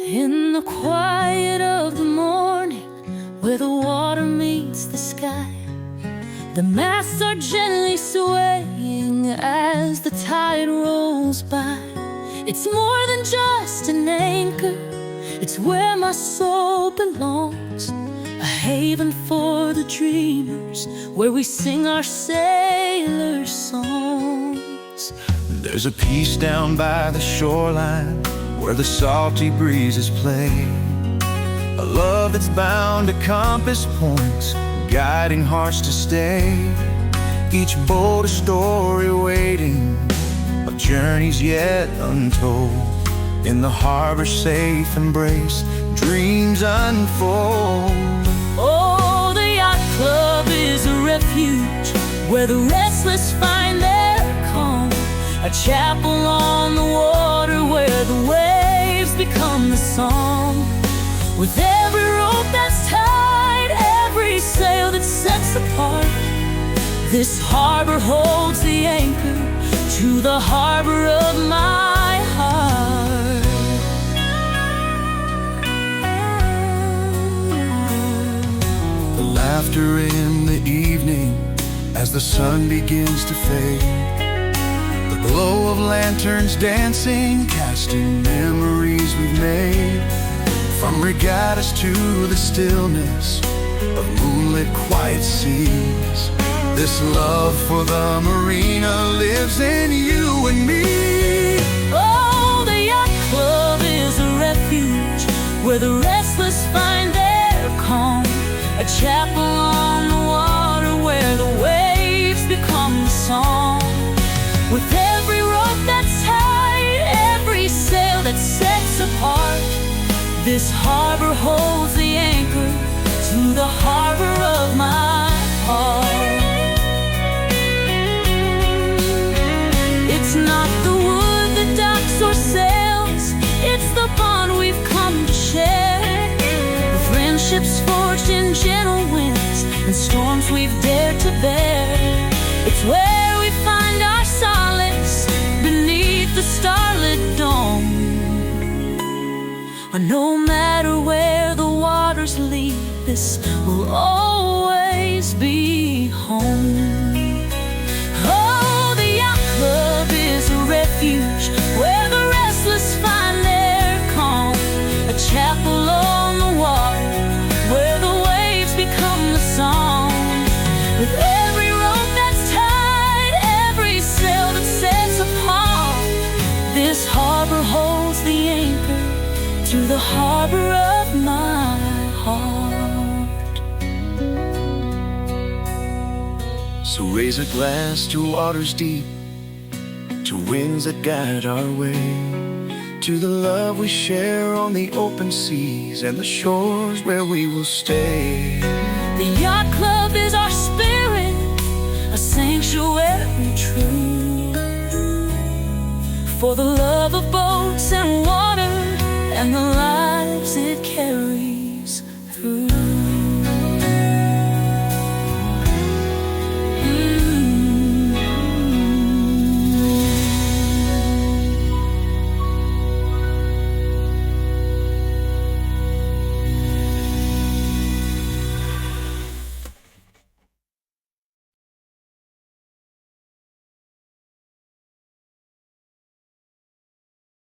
In the quiet of the morning, where the water meets the sky, the masts are gently swaying as the tide rolls by. It's more than just an anchor, it's where my soul belongs, a haven for the dreamers, where we sing our sailor songs. There's a peace down by the shoreline, where the salty breezes play, a love that's bound to compass points, guiding hearts to stay. Each boat a story waiting, of journeys yet untold. In the harbor's safe embrace, dreams unfold. Oh, the Yacht Club is a refuge, where the restless find their calm, a chapel on the water where the waves become the song. With every rope that's tied, every sail that sets apart, this harbor holds the anchor to the harbor of my heart. The laughter in the evening as the sun begins to fade, the glow of lanterns dancing, casting memories we've made. From regattas to the stillness of moonlit quiet seas, this love for the marina lives in you and me. Oh, the Yacht Club is a refuge, where the restless find their calm, a chapel on the water where the waves become the song. With every rope that's tied, every sail that sets apart, this harbor holds the anchor to the harbor of my heart. It's not the wood that docks or sails, it's the bond we've come to share, the friendships forged in gentle winds and storms we've dared to bear. It's where we find our solace beneath the starlit dome. No matter where the waters lead, this will always be home. Oh, the Yacht Club is a refuge, where the restless find their calm, a chapel on the water where the waves become the song. With every rope that's tied, every sail that sets apart, this harbor holds the anchor to the harbor of my heart. So raise a glass to waters deep, to winds that guide our way, to the love we share on the open seas and the shores where we will stay. The Yacht Club is our spirit, a sanctuary true, for the love of boats and water and the lives it carries.